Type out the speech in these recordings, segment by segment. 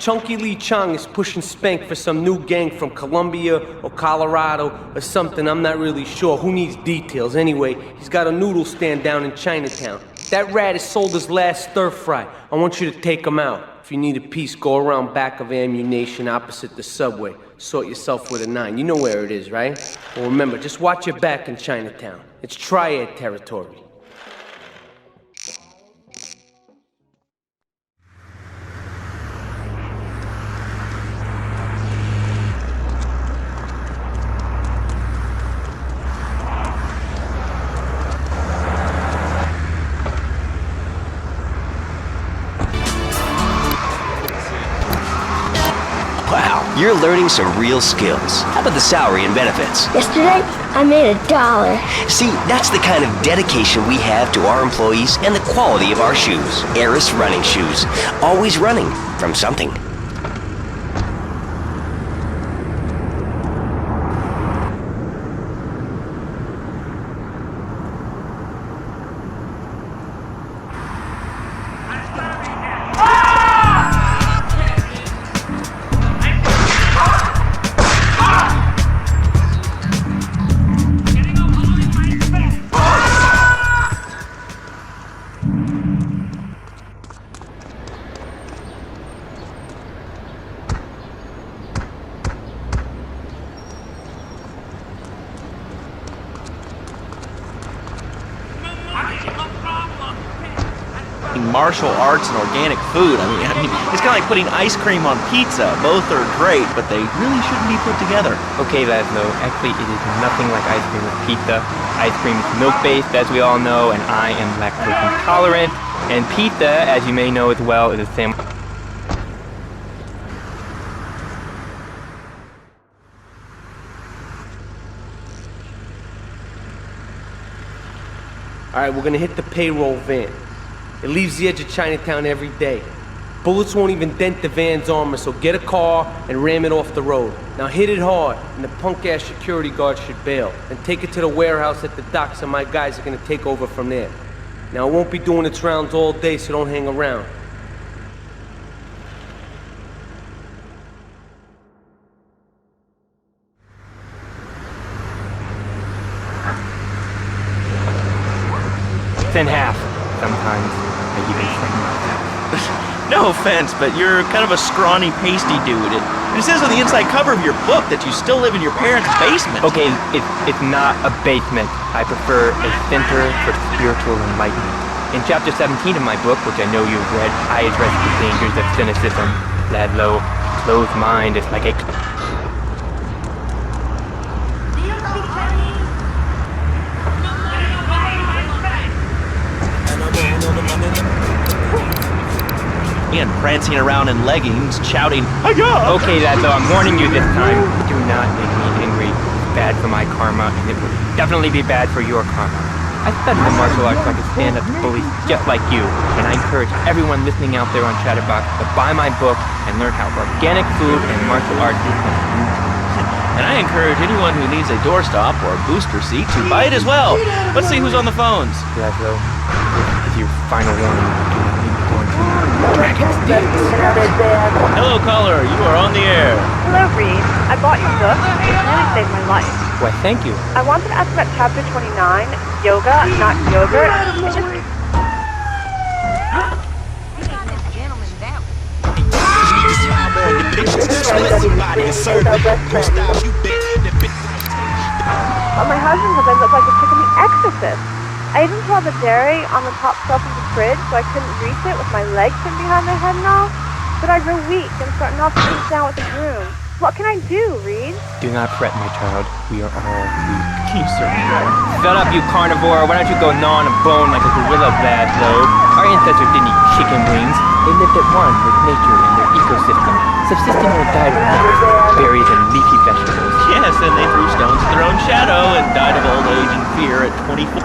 Chunky Lee Chong is pushing Spank for some new gang from Colombia or Colorado or something, I'm not really sure. Who needs details? Anyway, he's got a noodle stand down in Chinatown. That rat has sold his last stir-fry. I want you to take him out. If you need a piece, go around back of Ammunition opposite the subway. Sort yourself with a 9. You know where it is, right? Well, remember, just watch your back in Chinatown. It's triad territory. You're learning some real skills. How about the salary and benefits? Yesterday, I made $1. See, that's the kind of dedication we have to our employees and the quality of our shoes. Eris running shoes. Always running from something. Martial arts and organic food. I mean, it's kind of like putting ice cream on pizza. Both are great, but they really shouldn't be put together. Okay, Laszlo, actually it is nothing like ice cream with pizza. Ice cream is milk-based, as we all know, and I am lactose intolerant. And pizza, as you may know as well, is a sandwich. Alright, we're gonna hit the payroll van. It leaves the edge of Chinatown every day. Bullets won't even dent the van's armor, so get a car and ram it off the road. Now hit it hard, and the punk-ass security guard should bail. And take it to the warehouse at the docks, and my guys are gonna take over from there. Now, it won't be doing its rounds all day, so don't hang around. It's in half, sometimes. I even second myself. No offense, but you're kind of a scrawny, pasty dude. It says on the inside cover of your book that you still live in your parents' basement. Okay, it's not a basement. I prefer a center for spiritual enlightenment. In chapter 17 of my book, which I know you've read, I address the dangers of cynicism. Laszlo, closed mind is like a... And prancing around in leggings, shouting, "Hi-ya!" Okay, Laszlo, I'm warning you this time. Do not make me angry. It's bad for my karma, and it would definitely be bad for your karma. I studied the martial arts so I could stand up to bullies just like you, and I encourage everyone listening out there on Chatterbox to buy my book and learn how organic food and martial arts is done. And I encourage anyone who needs a doorstop or a booster seat to buy it as well. Let's see who's on the phones. Laszlo, this is your final warning. Dragon's Den. Hello, caller. You are on the air. Hello, Reed. I bought your book. It really saved my life. Why, thank you. I wanted to ask about chapter 29, yoga, not yogurt. But my husband says I look like the chick in The Exorcist. I even saw the dairy on the top shelf of the fridge, so I couldn't reach it with my legs pinned behind my head and all. But I grew weak and starting off to reach down with the broom. What can I do, Reed? Do not fret, my child. We are all weak. You certainly are. Shut up, you carnivore. Why don't you go gnaw on a bone like a gorilla, Laszlo? Our ancestors didn't eat chicken wings. They lived at one with nature and their ecosystem, subsisting on a diet of nuts, berries, and leafy vegetables. Yes, and they threw stones at their own shadow and died of old age and fear at 24.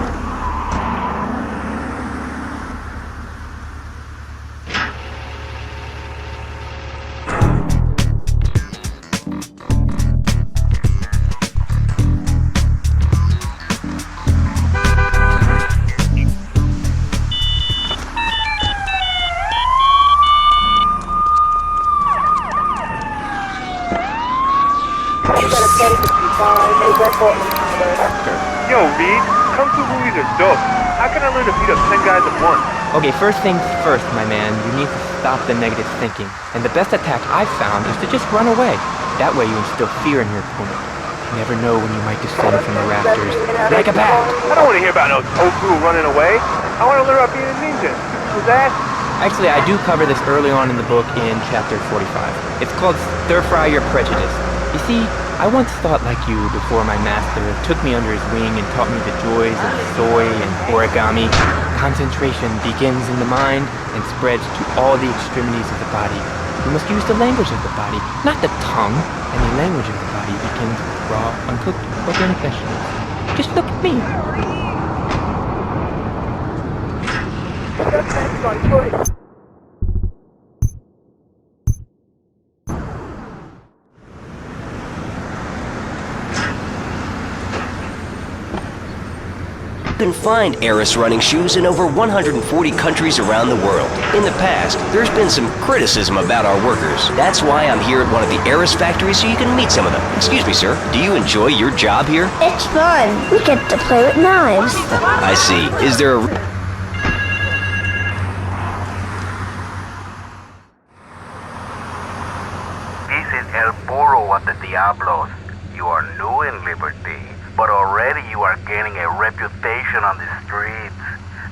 Yo, Reed, Kung Fu movies are dope. How can I learn to beat up 10 guys at once? Okay, first things first, my man. You need to stop the negative thinking. And the best attack I've found is to just run away. That way you instill fear in your opponent. You never know when you might descend from the rafters like a bat. I don't want to hear about no tofu running away. I want to learn about being a ninja. Is that? Actually, I do cover this early on in the book in chapter 45. It's called Stir Fry Your Prejudice. You see, I once thought like you before my master took me under his wing and taught me the joys of soy and origami. Concentration begins in the mind and spreads to all the extremities of the body. You must use the language of the body, not the tongue. And the language of the body begins with raw, uncooked organic vegetables. Just look at me. You can find Eris running shoes in over 140 countries around the world. In the past, there's been some criticism about our workers. That's why I'm here at one of the Eris factories so you can meet some of them. Excuse me, sir. Do you enjoy your job here? It's fun. We get to play with knives. I see. Is there a... This is El Burro of the Diablos. You are new in Liberty, but already you are gaining a reputation on the streets.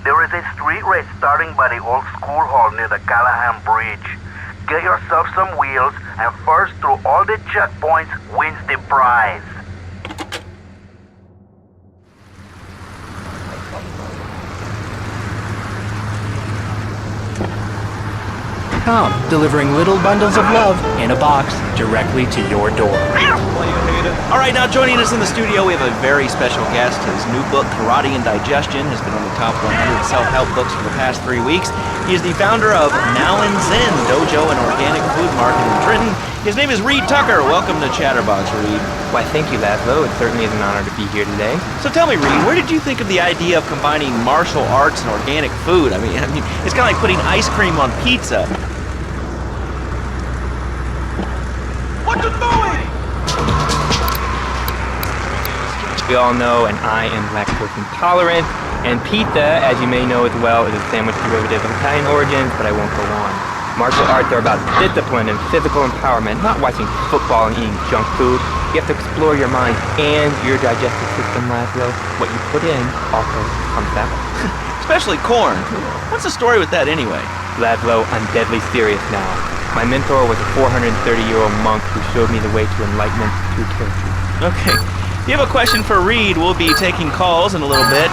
There is a street race starting by the old school hall near the Callahan Bridge. Get yourself some wheels, and first through all the checkpoints wins the prize. Tom, delivering little bundles of love in a box directly to your door. All right, now joining us in the studio, we have a very special guest. His new book, Karate and Digestion, has been on the top 100 self-help books for the past 3 weeks. He is the founder of Now and Zen Dojo and Organic Food Market in Trenton. His name is Reed Tucker. Welcome to Chatterbox, Reed. Why, thank you, Laszlo. It certainly is an honor to be here today. So tell me, Reed, where did you think of the idea of combining martial arts and organic food? I mean, it's kind of like putting ice cream on pizza. What you doing? We all know, and I am lactose intolerant, and pizza, as you may know as well, is a sandwich derivative of Italian origins, but I won't go on. Martial arts are about discipline and physical empowerment, not watching football and eating junk food. You have to explore your mind and your digestive system, Laszlo. What you put in also comes out. Especially corn. What's the story with that anyway? Laszlo, I'm deadly serious now. My mentor was a 430-year-old monk who showed me the way to enlightenment through territory. Okay. If you have a question for Reed, we'll be taking calls in a little bit.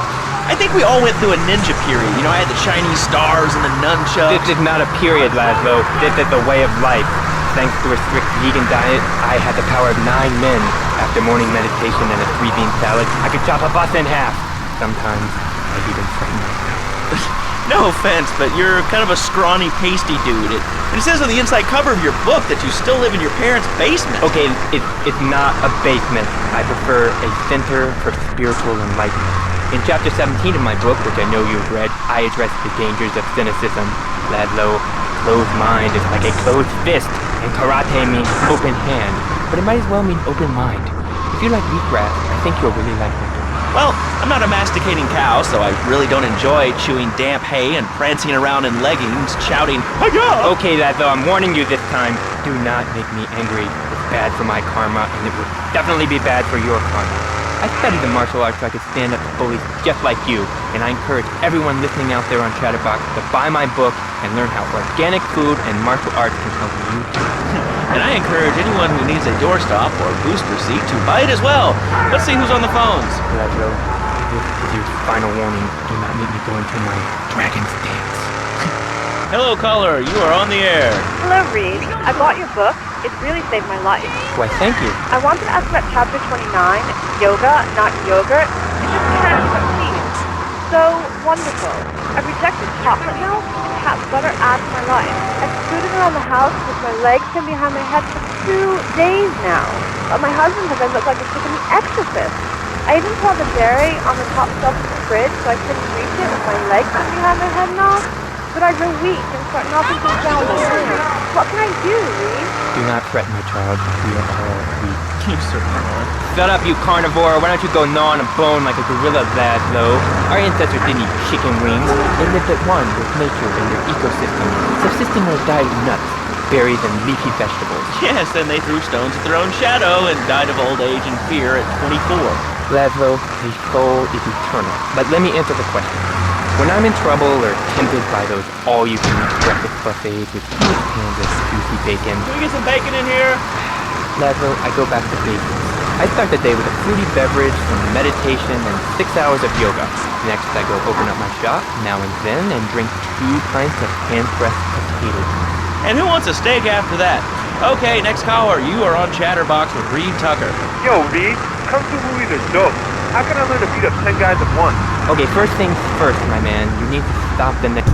I think we all went through a ninja period. You know, I had the Chinese stars and the nunchucks. This is not a period, Laszlo. This is a way of life. Thanks to a strict vegan diet, I had the power of 9 men. After morning meditation and a 3-bean salad, I could chop a bus in half. Sometimes I even frighten myself. No offense, but you're kind of a scrawny, pasty dude. And it says on the inside cover of your book that you still live in your parents' basement. Okay, it's not a basement. I prefer a center for spiritual enlightenment. In chapter 17 of my book, which I know you've read, I address the dangers of cynicism. Laszlo, closed mind is like a closed fist, and karate means open hand, but it might as well mean open mind. If you like wheatgrass, I think you'll really like it. Well, I'm not a masticating cow, so I really don't enjoy chewing damp hay and prancing around in leggings, shouting, "Hi-ya!" Okay, Laszlo, I'm warning you this time. Do not make me angry. It's bad for my karma, and it will definitely be bad for your karma. I studied the martial arts so I could stand up to bullies just like you, and I encourage everyone listening out there on Chatterbox to buy my book and learn how organic food and martial arts can help you too. And I encourage anyone who needs a doorstop or booster seat to buy it as well. Let's see who's on the phones. Laszlo, this is your final warning. Do not make me go into my dragon's dance. Hello, caller. You are on the air. Hello, Reed. I bought your book. It really saved my life. Why, thank you. I wanted to ask about chapter 29, yoga, not yogurt. It just can't succeed. So wonderful. I rejected chocolate milk and cat butter out of my life. I've scooted around the house with my legs pinned behind my head for 2 days now. But my husband says I look like a chicken exorcist. I even saw the dairy on the top shelf of the fridge, so I couldn't reach it with my legs pinned behind my head and all. But I grow weak and start knocking things down with my hands. What can I do, Reed? Do not fret, my child. We are all weak. You certainly are. Shut up, you carnivore. Why don't you go gnaw on a bone like a gorilla, Laszlo? Our ancestors didn't eat chicken wings. They lived at one with nature and their ecosystem, subsisting on a diet of nuts, berries, and leafy vegetables. Yes, and they threw stones at their own shadow and died of old age and fear at 24. Laszlo, the soul is eternal. But let me answer the question. When I'm in trouble or tempted by those all-you-can-eat breakfast buffets with huge pans of juicy bacon, Can we get some bacon in here? Laszlo, I go back to basics. I start the day with a fruity beverage, some meditation, and 6 hours of yoga. Next, I go open up my shop, now and then, and drink 2 pints of hand-pressed potato juice. And who wants a steak after that? Okay, next caller. You are on Chatterbox with Reed Tucker. Yo, Reed, come to movies are dope. How can I learn to beat up 10 guys at once? Okay, first things first, my man. You need to stop the next...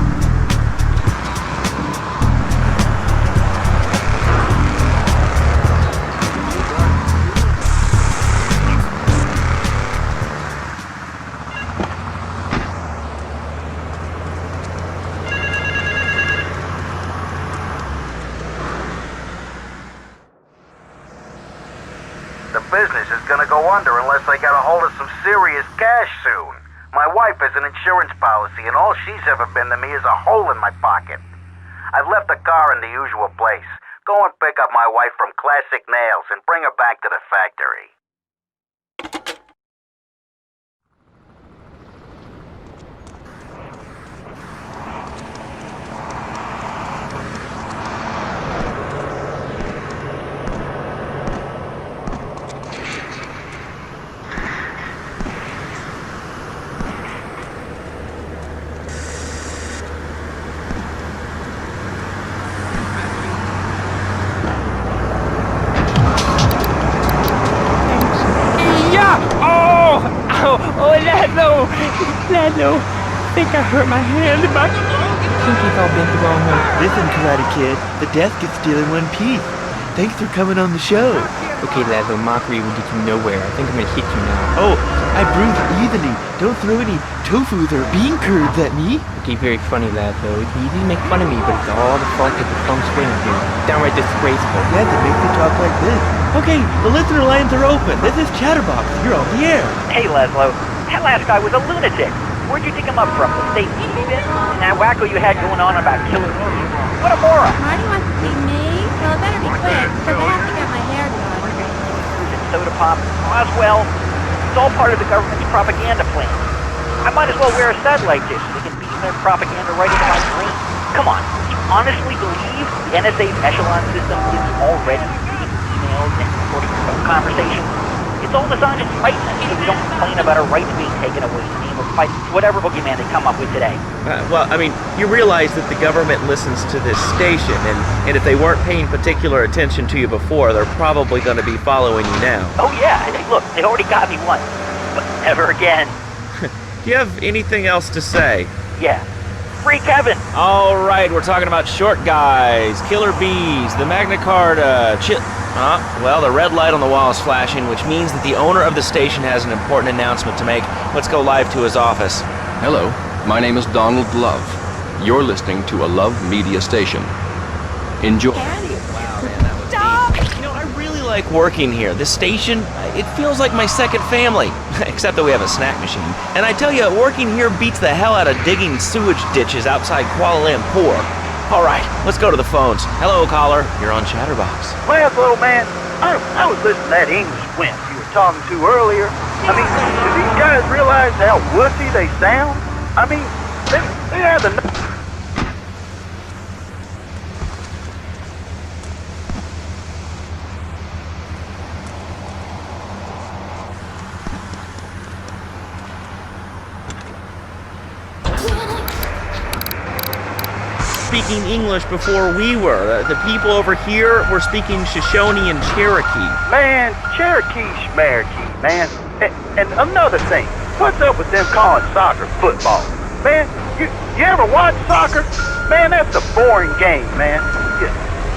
The business is gonna go under unless I get a hold of some serious cash soon. My wife has an insurance policy, and all she's ever been to me is a hole in my pocket. I've left the car in the usual place. Go and pick up my wife from Classic Nails and bring her back to the factory. Laszlo, I think I hurt my hand. My pinky's all bent the wrong way. Listen, Karate Kid, the death gets still in one piece. Thanks for coming on the show. Okay, Laszlo, mockery will get you nowhere. I think I'm gonna hit you now. Oh, I breathe evenly. Don't throw any tofu or bean curds at me. Okay, very funny, Laszlo. It's easy to make fun of me, but it's all the fault of the feng shui here. Downright disgraceful. You have to make me talk like this. Okay, the listener lines are open. This is Chatterbox. You're on the air. Hey, Laszlo. That last guy was a lunatic. Where'd you dig him up from? The state TV bin? And that wacko you had going on about killing me? What a moron! Marty wants to see me? Well, it better be quick, because I have to get my hair done. Soda pop. Might as well. It's all part of the government's propaganda plan. I might as well wear a satellite dish so they can beam their propaganda right into my brain. Come on, you honestly believe the NSA's echelon system is already reading emails and recording phone conversations? It's all designed to frighten us so we don't complain about our rights being taken away in the name of fighting whatever boogeyman they come up with today. Well, I mean, you realize that the government listens to this station, and if they weren't paying particular attention to you before, they're probably going to be following you now. Oh yeah, look, they already got me once, but never again. Do you have anything else to say? Yeah. Free Kevin! All right, we're talking about short guys, killer bees, the Magna Carta, well, the red light on the wall is flashing, which means that the owner of the station has an important announcement to make. Let's go live to his office. Hello, my name is Donald Love. You're listening to a Love Media station. Enjoy. You know, I really like working here. This station, it feels like my second family. Except that we have a snack machine. And I tell you, working here beats the hell out of digging sewage ditches outside Kuala Lumpur. All right, let's go to the phones. Hello, caller. You're on Chatterbox. Well, little man, I was listening to that English wimp you were talking to earlier. I mean, do these guys realize how wussy they sound? I mean, they have the... Speaking English before we were. The people over here were speaking Shoshone and Cherokee. Man, Cherokee schmarokee, man. And another thing, what's up with them calling soccer football? Man, you ever watch soccer? Man, that's a boring game, man.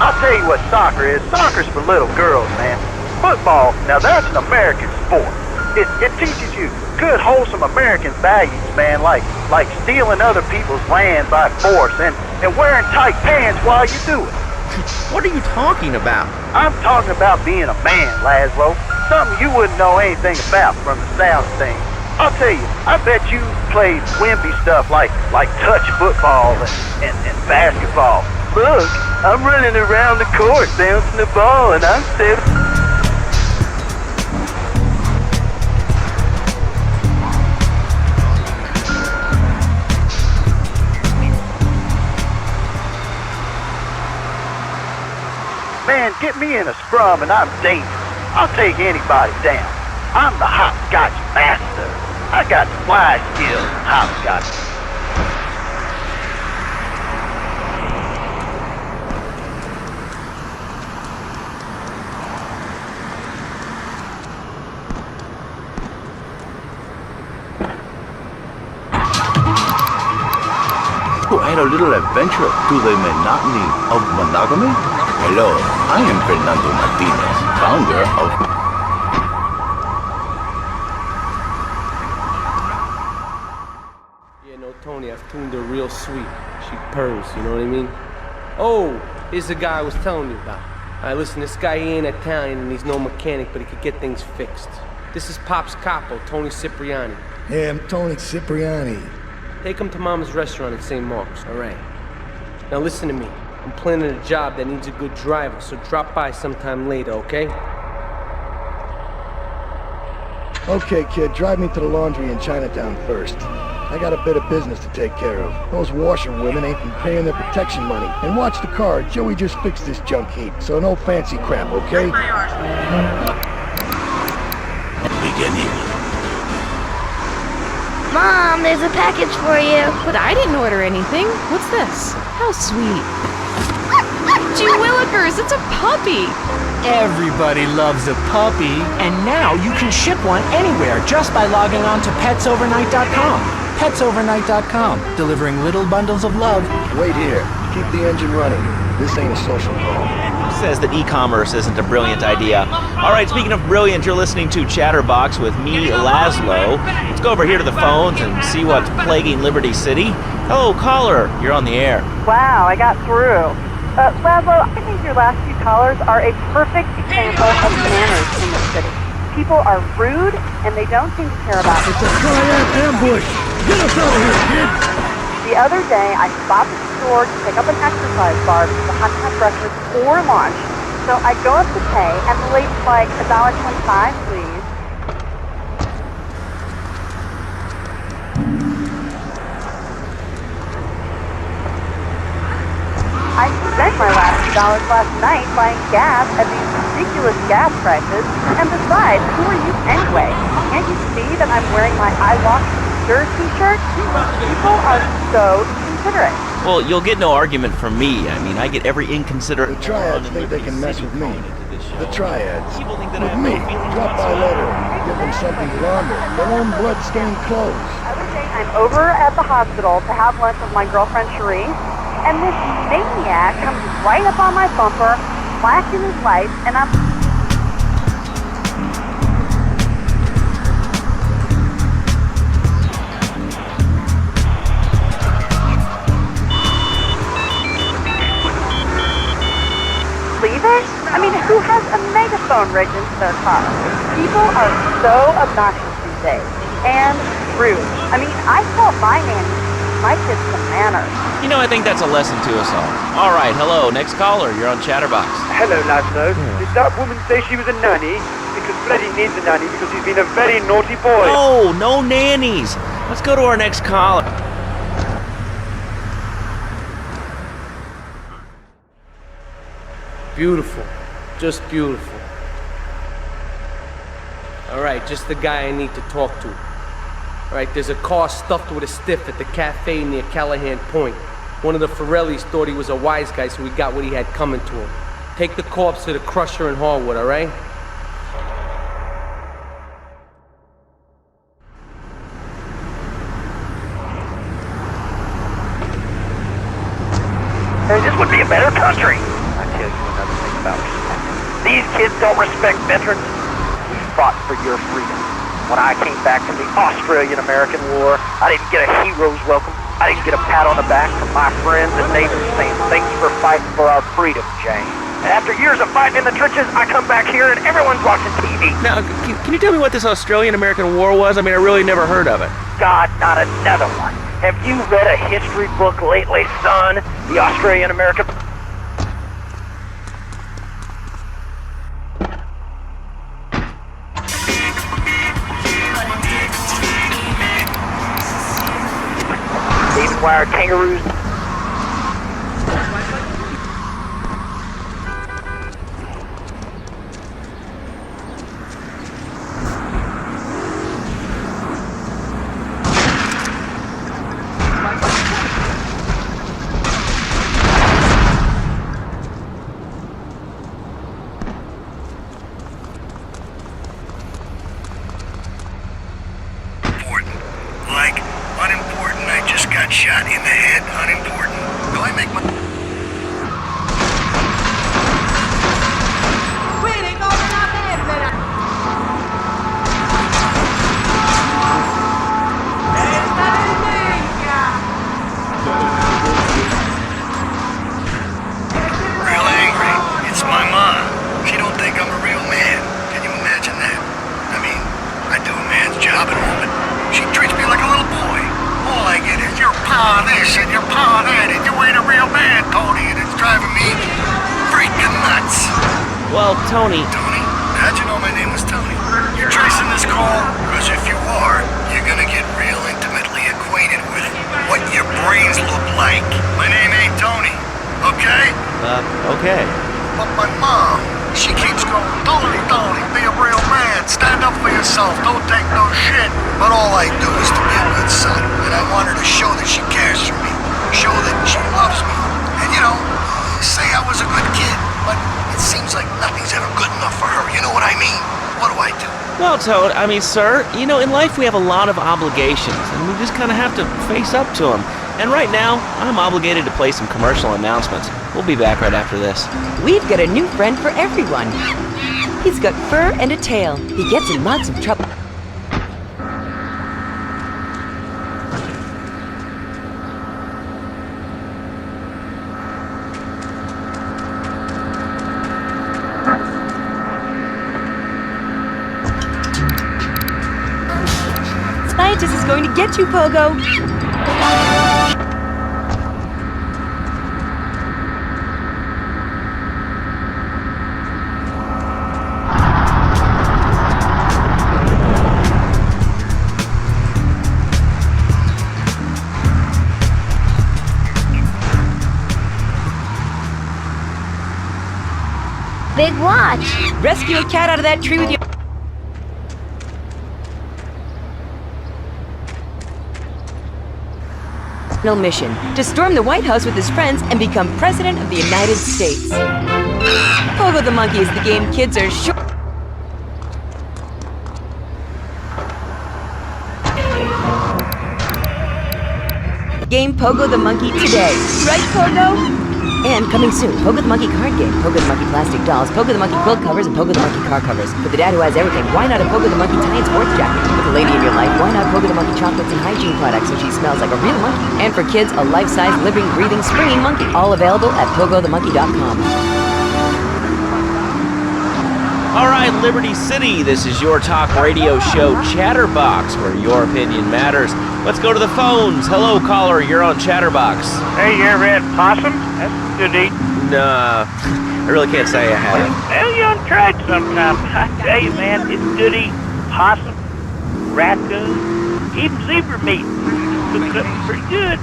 I'll tell you what soccer is. Soccer's for little girls, man. Football, now that's an American sport. It teaches you good, wholesome American values, man, like stealing other people's land by force and wearing tight pants while you do it. What are you talking about? I'm talking about being a man, Laszlo. Something you wouldn't know anything about from the sound of things. I'll tell you, I bet you played wimpy stuff like touch football and basketball. Look, I'm running around the court bouncing the ball and I'm still... Man, get me in a scrum and I'm dangerous. I'll take anybody down. I'm the hopscotch master. I got fly skills, hopscotch. To add a little adventure to the monotony of monogamy? Hello, I am Fernando Martinez, founder of... Yeah, no, Tony, I've tuned her real sweet. She purrs, you know what I mean? Oh, here's the guy I was telling you about. Alright, listen, this guy, he ain't Italian and he's no mechanic, but he could get things fixed. This is Pop's capo, Tony Cipriani. Yeah, I'm Tony Cipriani. Take him to Mama's restaurant at St. Mark's, alright? Now listen to me. I'm planning a job that needs a good driver, so drop by sometime later, okay? Okay, kid, drive me to the laundry in Chinatown first. I got a bit of business to take care of. Those washerwomen ain't been paying their protection money. And watch the car, Joey just fixed this junk heap, so no fancy crap, okay? Beginning. Mom, there's a package for you. But I didn't order anything. What's this? How sweet. Gee willikers, it's a puppy! Everybody loves a puppy, and now you can ship one anywhere just by logging on to petsovernight.com. Petsovernight.com, delivering little bundles of love. Wait here. Keep the engine running. This ain't a social call. Who says that e-commerce isn't a brilliant idea? All right, speaking of brilliant, you're listening to Chatterbox with me, Laszlo. Let's go over here to the phones and see what's plaguing Liberty City. Hello, caller. You're on the air. Wow, I got through. Laszlo, I think your last few callers are a perfect example of manners in the city. People are rude, and they don't seem to care about it. It's a triad ambush! Get us out of here, kid! The other day, I stopped at the store to pick up an exercise bar because I hadn't had breakfast or lunch. So I go up to pay, and the lady's like, $1.25, please. I spent my last $2 last night buying gas at these ridiculous gas prices. And besides, who are you anyway? Can't you see that I'm wearing my I Walk Stir t-shirt? People are so inconsiderate. Well, you'll get no argument from me. I mean, I get every inconsiderate... The triads think they can mess with me. The triads. With me. Drop by later. Give them something to launder. Their own blood-stained clothes. I'm over at the hospital to have lunch with my girlfriend Cherie. And this maniac comes right up on my bumper, flashing his lights, and I'm... Leave it? I mean, who has a megaphone rigged into their car? People are so obnoxious these days. And rude. I mean, I tell my nanny my kids some manners. You know, I think that's a lesson to us all. All right, hello, next caller. You're on Chatterbox. Hello, Laszlo. Did that woman say she was a nanny? Because Freddie needs a nanny because he's been a very naughty boy. No, no nannies. Let's go to our next caller. Beautiful. Just beautiful. Alright, just the guy I need to talk to. Alright, there's a car stuffed with a stiff at the cafe near Callahan Point. One of the Forellis thought he was a wise guy, so he got what he had coming to him. Take the corpse to the crusher in Harwood, alright? This would be a better country. I tell you another thing about respect. These kids don't respect veterans. We fought for your freedom. When I came back from the Australian-American War, I didn't get a hero's welcome. I didn't get a pat on the back from my friends and neighbors saying thanks for fighting for our freedom, James. And after years of fighting in the trenches, I come back here and everyone's watching TV. Now, can you tell me what this Australian-American War was? I mean, I really never heard of it. God, not another one. Have you read a history book lately, son? The Australian-American... David Wire kangaroos. Shot in the head, unimportant. Do I make my... Real angry. It's my mom. She don't think I'm a real man. Can you imagine that? I mean, I do a man's job at home, but she treats me like a little boy. All I get is your paw this and your paw that, and you ain't a real man, Tony, and it's driving me freaking nuts. Well, Tony... Tony? How'd you know my name was Tony? You're tracing this call? Because if you are, you're gonna get real intimately acquainted with what your brains look like. My name ain't Tony, okay? Okay. But my mom, she keeps going, Tony, Tony, be a real man, stand up for yourself, don't take no shit. But all I do is to be a good son, and I want her to show that she cares for me, show that she loves me, and you know, say I was a good kid, but it seems like nothing's ever good enough for her, you know what I mean? What do I do? Well, Toad, I mean, sir, you know, in life we have a lot of obligations, and we just kind of have to face up to them. And right now, I'm obligated to play some commercial announcements. We'll be back right after this. We've got a new friend for everyone. He's got fur and a tail. He gets in lots of trouble. Scientist is going to get you, Pogo. Big watch. Rescue a cat out of that tree with your... mission to storm the White House with his friends and become President of the United States. Pogo the Monkey is the game kids are sure... Game Pogo the Monkey today. Right, Pogo? And coming soon, Pogo the Monkey card game, Pogo the Monkey plastic dolls, Pogo the Monkey quilt covers, and Pogo the Monkey car covers. For the dad who has everything, why not a Pogo the Monkey tie and sports jacket? For the lady in your life, why not Pogo the Monkey chocolates and hygiene products so she smells like a real monkey? And for kids, a life-size, living, breathing, springy monkey. All available at pogothemonkey.com. All right, Liberty City, this is your talk radio show Chatterbox, where your opinion matters. Let's go to the phones. Hello, caller, you're on Chatterbox. Hey, you ever had possum? That's good eating. Nah, I really can't say I have. Well, you ought to try it sometime. I tell you, man, it's good eating. Possum, raccoon, even zebra meat. Cooked up pretty good.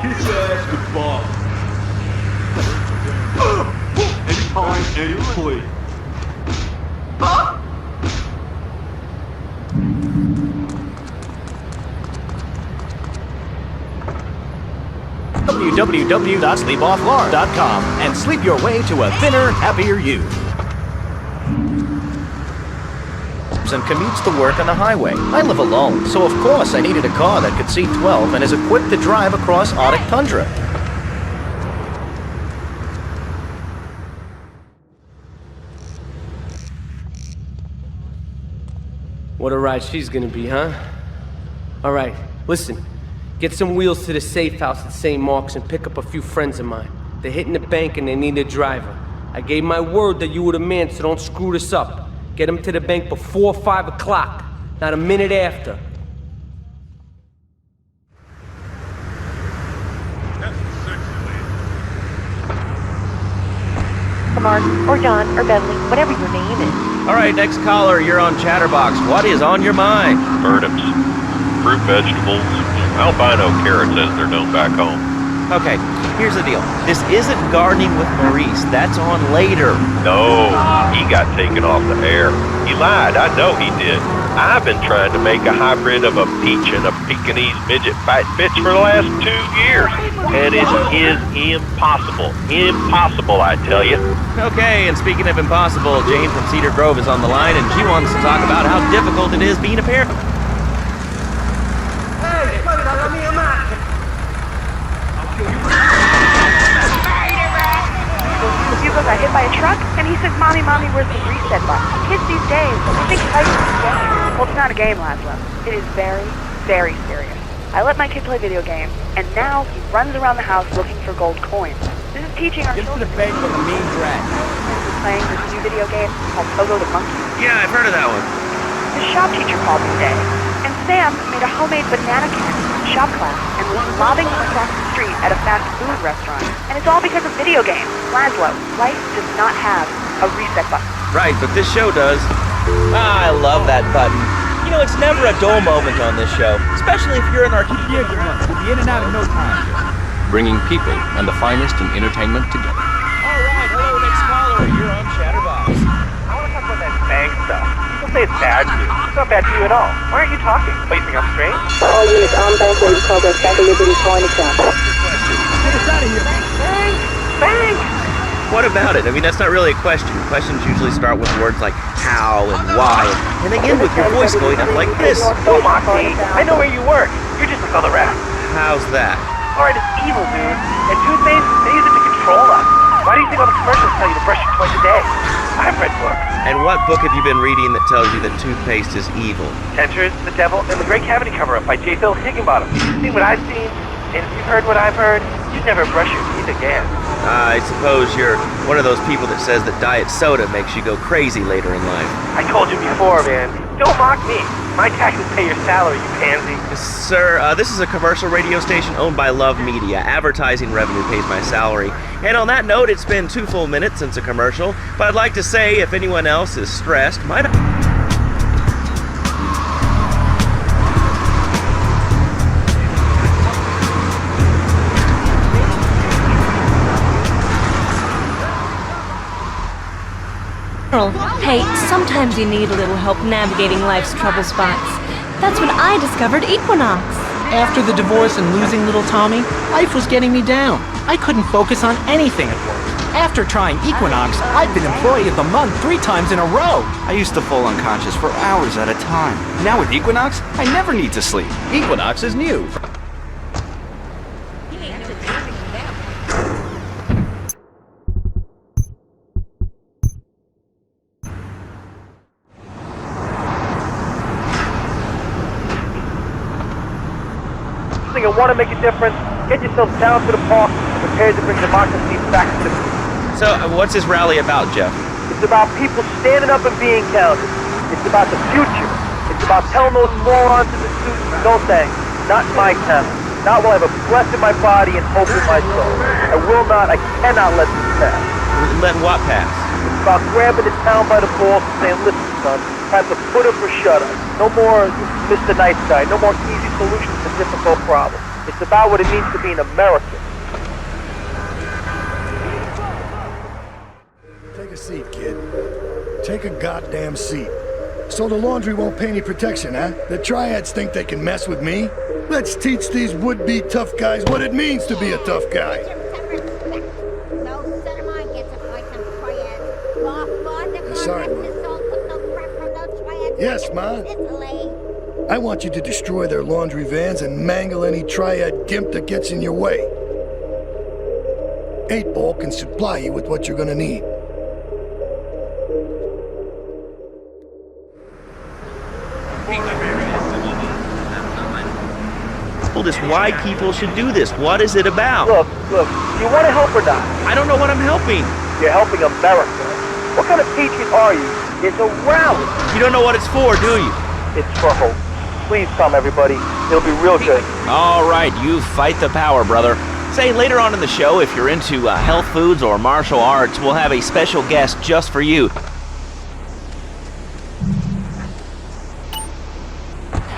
Kiss your ass goodbye. Anytime, any place. www.sleepofflorida.com and sleep your way to a thinner, happier you. And commutes to work on the highway. I live alone, so of course I needed a car that could seat 12 and is equipped to drive across Arctic tundra. What a ride she's gonna be, huh? All right, listen. Get some wheels to the safe house at St. Mark's and pick up a few friends of mine. They're hitting the bank and they need a driver. I gave my word that you were the man, so don't screw this up. Get them to the bank before 5 o'clock, not a minute after. Mark, or John, or Bentley, whatever your name is. All right, next caller, you're on Chatterbox. What is on your mind? Turnips, fruit vegetables, albino carrots as they're known back home. Okay, here's the deal. This isn't Gardening with Maurice. That's on later. No, he got taken off the air. He lied. I know he did. I've been trying to make a hybrid of a peach and a Pekingese midget fight bitch for the last 2 years. And it is impossible. Impossible, I tell you. Okay, and speaking of impossible, Jane from Cedar Grove is on the line, and she wants to talk about how difficult it is being a parent. Hugo got hit by a truck, and he said, Mommy, where's the reset button? Kids these days, they think Heist is a game. Well, it's not a game, Laszlo. It is very, very serious. I let my kid play video games, and now he runs around the house looking for gold coins. This is teaching our children. Get to the bank with a mean drag. We're playing this new video game called Pogo the Monkey. Yeah, I've heard of that one. The shop teacher called me today, and Sam made a homemade banana can in shop class and was lobbing them across the street at a fast food restaurant. And it's all because of video games. Laszlo, life does not have a reset button. Right, but this show does. I love that button. You know, it's never a dull moment on this show, especially if you're an arcade. We'll be in and out in no time. Bringing people and the finest in entertainment together. All right, hello, next caller. You're on Chatterbox. I want to talk about that bank stuff. People say it's bad to you. It's not bad to you at all. Why aren't you talking? Oh, you think I'm strange? All units on bank ready progress back to Liberty Coin account. Get us out of here. Bank! What about it? I mean, that's not really a question. Questions usually start with words like how and why, and they end with your voice going up like this. Don't mock me. I know where you work. You're just like all the rest. How's that? Alright, it's evil, dude. And toothpaste, they use it to control us. Why do you think all the commercials tell you to brush your twice a day? I've read books. And what book have you been reading that tells you that toothpaste is evil? Dentures, the Devil, and the Great Cavity Cover-Up by J. Phil Higginbottom. You've seen what I've seen, and if you've heard what I've heard, you'd never brush your teeth again. I suppose you're one of those people that says that diet soda makes you go crazy later in life. I told you before, man. Don't mock me. My taxes pay your salary, you pansy. Sir, this is a commercial radio station owned by Love Media. Advertising revenue pays my salary. And on that note, it's been 2 full minutes since a commercial, but I'd like to say if anyone else is stressed, might Hey, sometimes you need a little help navigating life's trouble spots. That's when I discovered Equinox. After the divorce and losing little Tommy, life was getting me down. I couldn't focus on anything at work. After trying Equinox, I've been Employee of the Month 3 times in a row. I used to fall unconscious for hours at a time. Now with Equinox, I never need to sleep. Equinox is new. I want to make a difference. Get yourself down to the park and prepared to bring democracy back to the people. So, what's this rally about, Jeff? It's about people standing up and being counted. It's about the future. It's about telling those morons in the suits, no thanks, not my town. Not while I have a breath in my body and hope in my soul. I cannot let this pass. Let what pass? It's about grabbing the town by the balls and saying, listen, son, time to put up or shut up. No more Mr. Nice Guy. No more easy solutions to difficult problems. It's about what it means to be an American. Take a seat, kid. Take a goddamn seat. So the laundry won't pay any protection, huh? The triads think they can mess with me? Let's teach these would-be tough guys what it means to be a tough guy. Sorry, Ma. Yes, Ma. I want you to destroy their laundry vans and mangle any triad gimp that gets in your way. 8-Ball can supply you with what you're gonna need. Told us why people should do this. What is it about? Look, you want to help or not? I don't know what I'm helping. You're helping America. What kind of patriot are you? It's a rally. You don't know what it's for, do you? It's for hope. Please come, everybody. It'll be real good. All right, you fight the power, brother. Say, later on in the show, if you're into health foods or martial arts, we'll have a special guest just for you.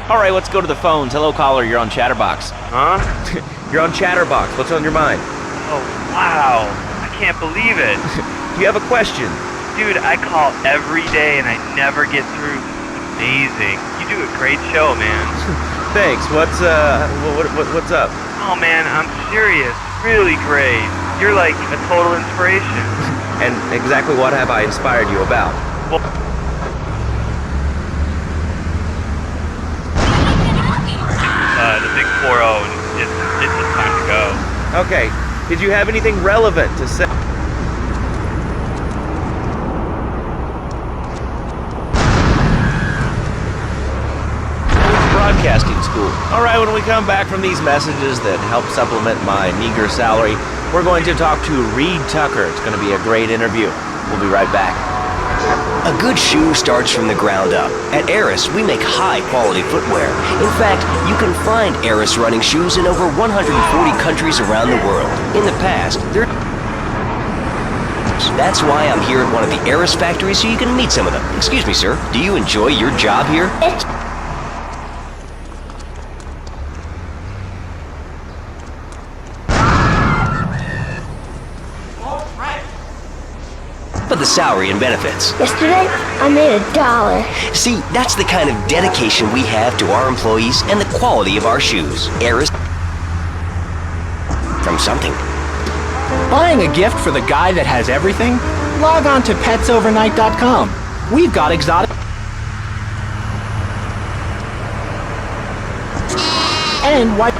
All right, let's go to the phones. Hello, caller. You're on Chatterbox. Huh? You're on Chatterbox. What's on your mind? Oh, wow. I can't believe it. You have a question? Dude, I call every day and I never get through. Amazing. You do a great show, man. Thanks. What's up? Oh, man, I'm serious. Really great. You're like a total inspiration. And exactly what have I inspired you about? Well, the big 4-0, it's just time to go. Okay. Did you have anything relevant to say? Broadcasting school. All right, when we come back from these messages that help supplement my meager salary, we're going to talk to Reed Tucker. It's going to be a great interview. We'll be right back. A good shoe starts from the ground up. At Eris, we make high-quality footwear. In fact, you can find Eris running shoes in over 140 countries around the world. In the past, that's why I'm here at one of the Eris factories so you can meet some of them. Excuse me, sir. Do you enjoy your job here? But the salary and benefits. Yesterday, I made $1. See, that's the kind of dedication we have to our employees and the quality of our shoes. Eris from something. Buying a gift for the guy that has everything? Log on to petsovernight.com. We've got exotic and white.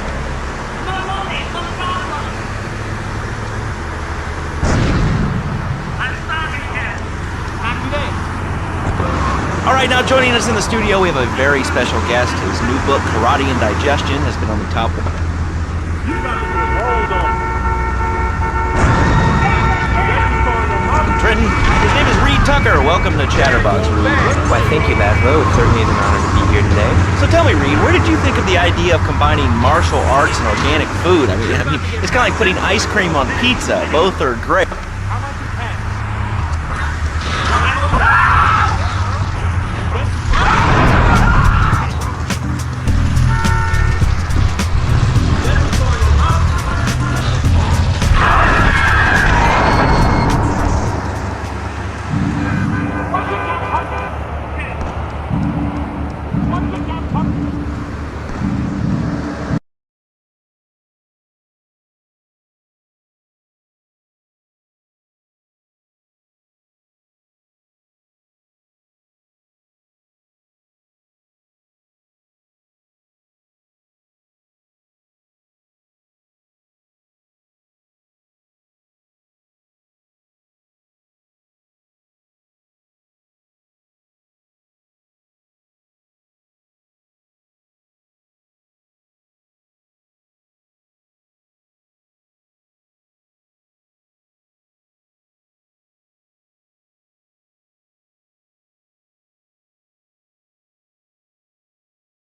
All right, now joining us in the studio, we have a very special guest. His new book, Karate and Digestion, has been on the top. Trenton, his name is Reed Tucker. Welcome to Chatterbox, Reed. Why, thank you, Laszlo. It certainly is an honor to be here today. So tell me, Reed, where did you think of the idea of combining martial arts and organic food? I mean, it's kind of like putting ice cream on pizza. Both are great.